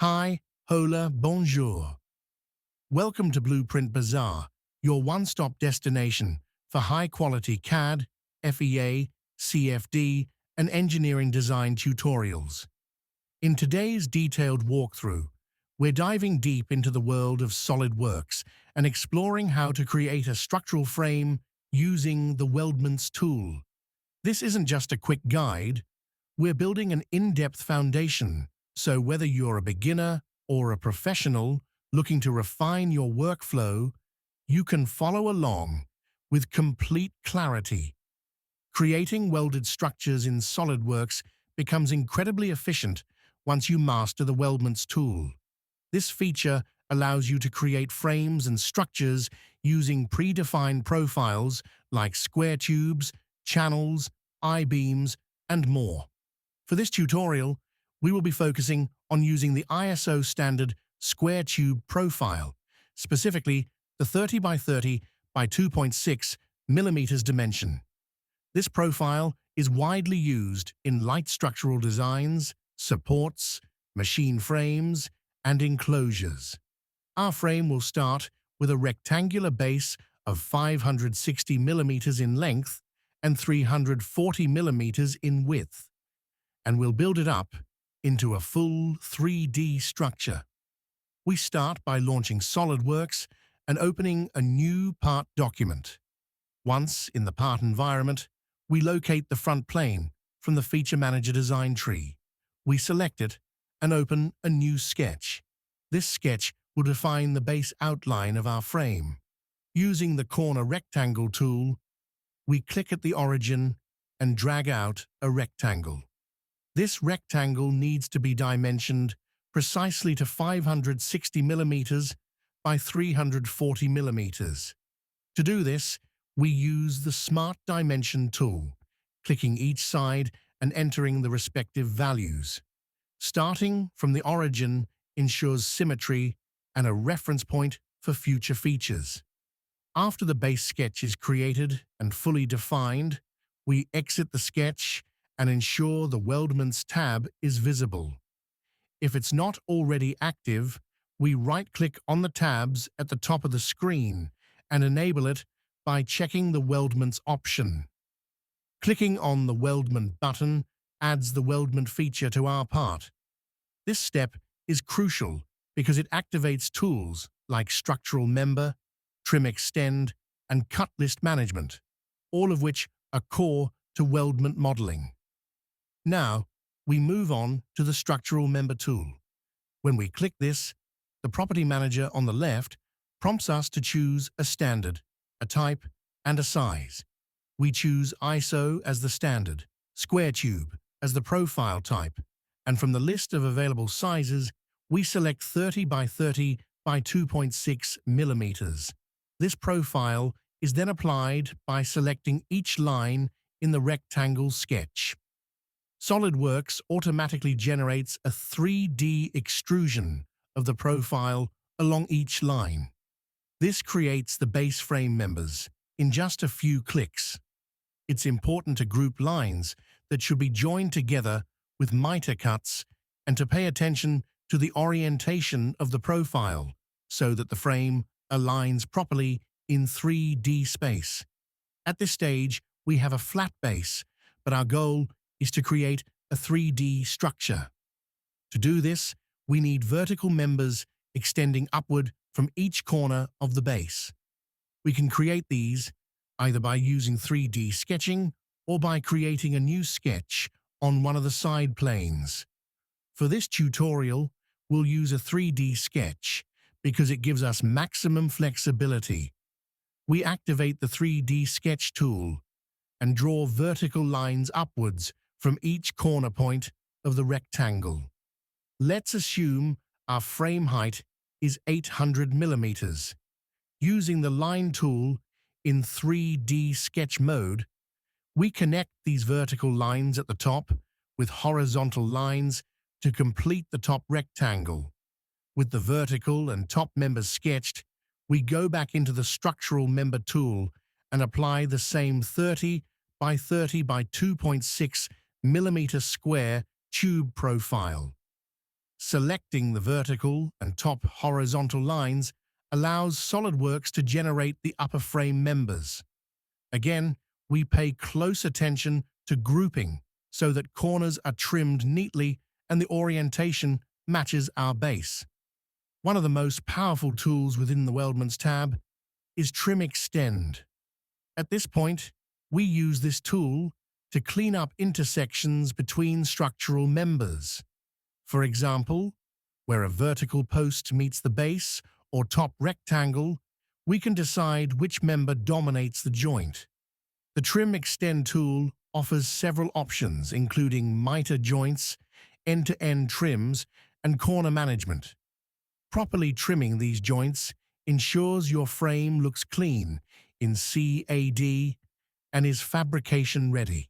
Hi, hola, bonjour. Welcome to Blueprint Bazaar, your one-stop destination for high-quality CAD, FEA, CFD, and engineering design tutorials. In today's detailed walkthrough, we're diving deep into the world of SolidWorks and exploring how to create a structural frame using the Weldments tool. This isn't just a quick guide, we're building an in-depth foundation, so whether you're a beginner or a professional looking to refine your workflow, you can follow along with complete clarity. Creating welded structures in SolidWorks becomes incredibly efficient once you master the Weldments tool. This feature allows you to create frames and structures using predefined profiles like square tubes, channels, I-beams, and more. For this tutorial, we will be focusing on using the ISO standard square tube profile, specifically the 30 by 30 by 2.6 millimeters dimension. This profile is widely used in light structural designs, supports, machine frames, and enclosures. Our frame will start with a rectangular base of 560 millimeters in length and 340 millimeters in width, and we'll build it up into a full 3D structure. We start by launching SolidWorks and opening a new part document. Once in the part environment, we locate the front plane from the Feature Manager design tree. We select it and open a new sketch. This sketch will define the base outline of our frame. Using the corner rectangle tool, we click at the origin and drag out a rectangle. This rectangle needs to be dimensioned precisely to 560 millimeters by 340 millimeters. To do this, we use the Smart Dimension tool, clicking each side and entering the respective values. Starting from the origin ensures symmetry and a reference point for future features. After the base sketch is created and fully defined, we exit the sketch and ensure the Weldments tab is visible. If it's not already active, we right-click on the tabs at the top of the screen and enable it by checking the Weldments option. Clicking on the Weldment button adds the Weldment feature to our part. This step is crucial because it activates tools like structural member, trim extend, and cut list management, all of which are core to Weldment modeling. Now, we move on to the structural member tool. When we click this, the property manager on the left prompts us to choose a standard, a type, and a size. We choose ISO as the standard, square tube as the profile type, and from the list of available sizes, we select 30 by 30 by 2.6 millimeters. This profile is then applied by selecting each line in the rectangle sketch. SolidWorks automatically generates a 3D extrusion of the profile along each line. This creates the base frame members in just a few clicks. It's important to group lines that should be joined together with miter cuts and to pay attention to the orientation of the profile so that the frame aligns properly in 3D space. At this stage, we have a flat base, but our goal is to create a 3D structure. To do this, we need vertical members extending upward from each corner of the base. We can create these either by using 3D sketching or by creating a new sketch on one of the side planes. For this tutorial, we'll use a 3D sketch because it gives us maximum flexibility. We activate the 3D sketch tool and draw vertical lines upwards from each corner point of the rectangle. Let's assume our frame height is 800 millimeters. Using the line tool in 3D sketch mode, we connect these vertical lines at the top with horizontal lines to complete the top rectangle. With the vertical and top members sketched, we go back into the structural member tool and apply the same 30 by 30 by 2.6 millimeter square tube profile. Selecting the vertical and top horizontal lines allows SolidWorks to generate the upper frame members. Again, we pay close attention to grouping so that corners are trimmed neatly and the orientation matches our base. One of the most powerful tools within the Weldments tab is Trim Extend. At this point, we use this tool to clean up intersections between structural members. For example, where a vertical post meets the base or top rectangle, we can decide which member dominates the joint. The Trim Extend tool offers several options, including miter joints, end-to-end trims, and corner management. Properly trimming these joints ensures your frame looks clean in CAD and is fabrication ready.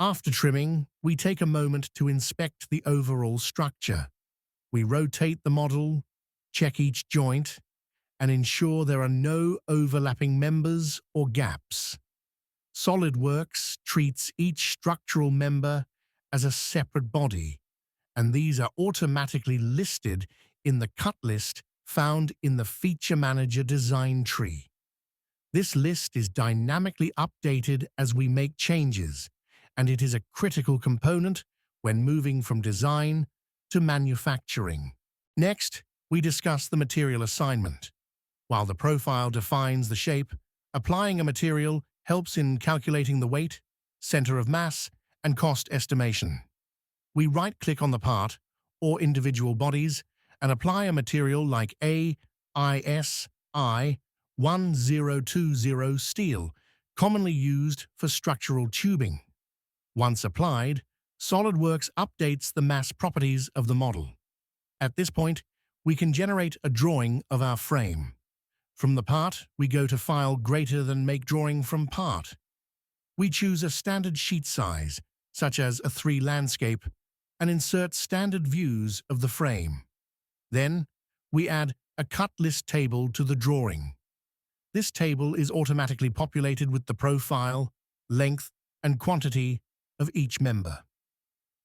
After trimming, we take a moment to inspect the overall structure. We rotate the model, check each joint, and ensure there are no overlapping members or gaps. SolidWorks treats each structural member as a separate body, and these are automatically listed in the cut list found in the Feature Manager design tree. This list is dynamically updated as we make changes, and it is a critical component when moving from design to manufacturing. Next, we discuss the material assignment. While the profile defines the shape, applying a material helps in calculating the weight, center of mass, and cost estimation. We right-click on the part or individual bodies and apply a material like AISI 1020 steel, commonly used for structural tubing. Once applied, SolidWorks updates the mass properties of the model. At this point, we can generate a drawing of our frame. From the part, we go to File Greater than Make Drawing from Part. We choose a standard sheet size, such as a 3 landscape, and insert standard views of the frame. Then, we add a cut list table to the drawing. This table is automatically populated with the profile, length, and quantity of each member.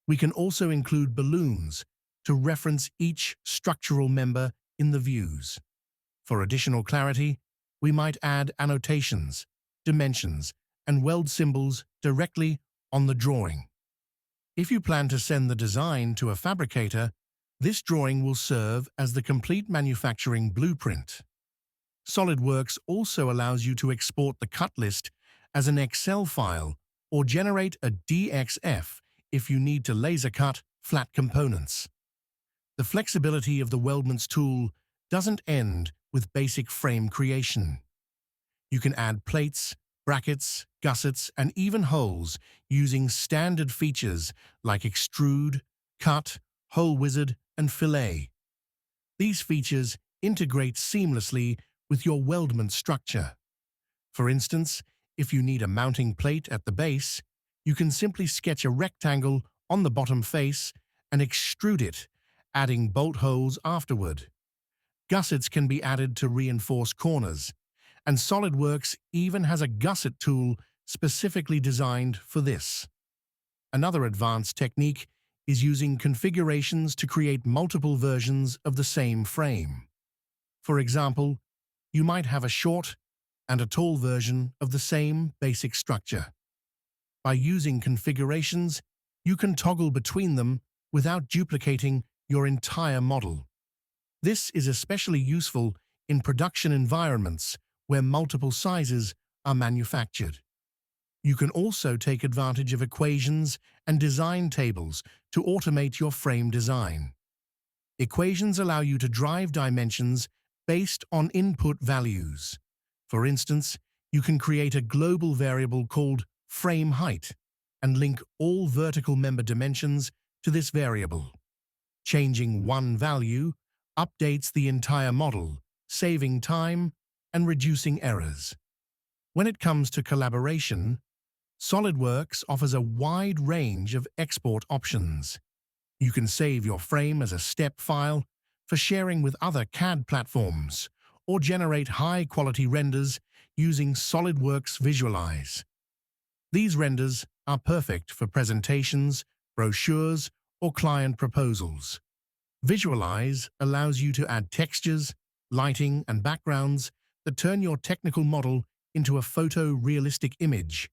We can also include balloons to reference each structural member in the views. For additional clarity, we might add annotations, dimensions, and weld symbols directly on the drawing. If you plan to send the design to a fabricator, this drawing will serve as the complete manufacturing blueprint. SolidWorks also allows you to export the cut list as an Excel file or generate a DXF if you need to laser cut flat components. The flexibility of the Weldments tool doesn't end with basic frame creation. You can add plates, brackets, gussets, and even holes using standard features like extrude, cut, hole wizard, and fillet. These features integrate seamlessly with your weldment structure. For instance, if you need a mounting plate at the base, you can simply sketch a rectangle on the bottom face and extrude it, adding bolt holes afterward. Gussets can be added to reinforce corners, and SolidWorks even has a gusset tool specifically designed for this. Another advanced technique is using configurations to create multiple versions of the same frame. For example, you might have a short and a tall version of the same basic structure. By using configurations, you can toggle between them without duplicating your entire model. This is especially useful in production environments where multiple sizes are manufactured. You can also take advantage of equations and design tables to automate your frame design. Equations allow you to drive dimensions based on input values. For instance, you can create a global variable called frame height and link all vertical member dimensions to this variable. Changing one value updates the entire model, saving time and reducing errors. When it comes to collaboration, SolidWorks offers a wide range of export options. You can save your frame as a step file for sharing with other CAD platforms, or generate high-quality renders using SolidWorks Visualize. These renders are perfect for presentations, brochures, or client proposals. Visualize allows you to add textures, lighting, and backgrounds that turn your technical model into a photorealistic image.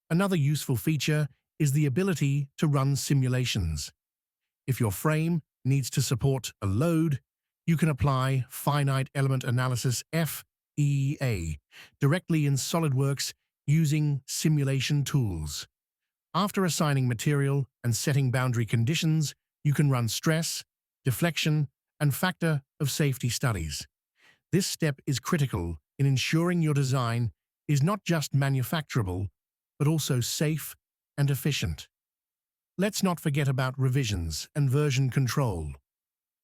Another useful feature is the ability to run simulations. If your frame needs to support a load, you can apply Finite Element Analysis (FEA) directly in SolidWorks using simulation tools. After assigning material and setting boundary conditions, you can run stress, deflection, and factor of safety studies. This step is critical in ensuring your design is not just manufacturable, but also safe and efficient. Let's not forget about revisions and version control.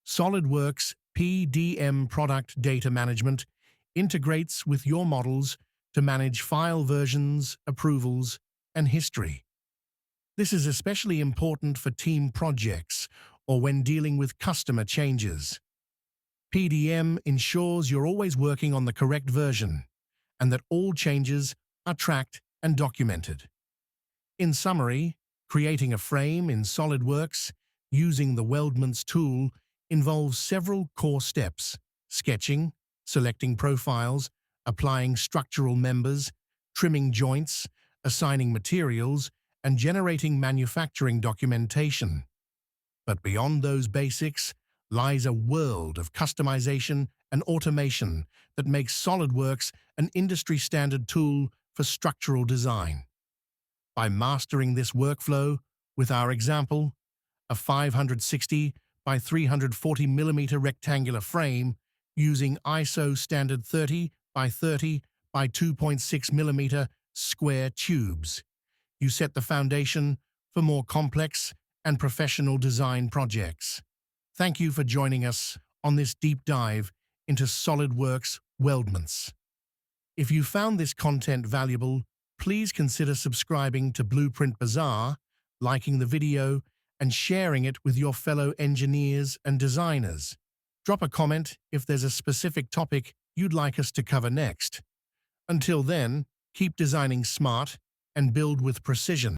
SolidWorks PDM Product Data Management integrates with your models to manage file versions, approvals, and history. This is especially important for team projects or when dealing with customer changes. PDM ensures you're always working on the correct version and that all changes are tracked and documented. In summary, creating a frame in SolidWorks using the Weldments tool involves several core steps: sketching, selecting profiles, applying structural members, trimming joints, assigning materials, and generating manufacturing documentation. But beyond those basics lies a world of customization and automation that makes SolidWorks an industry-standard tool for structural design. By mastering this workflow with our example, a 560 by 340 mm rectangular frame using ISO standard 30 by 30 by 2.6 mm square tubes, you set the foundation for more complex and professional design projects. Thank you for joining us on this deep dive into SolidWorks Weldments. If you found this content valuable, please consider subscribing to Blueprint Bazaar, liking the video, and sharing it with your fellow engineers and designers. Drop a comment if there's a specific topic you'd like us to cover next. Until then, keep designing smart and build with precision.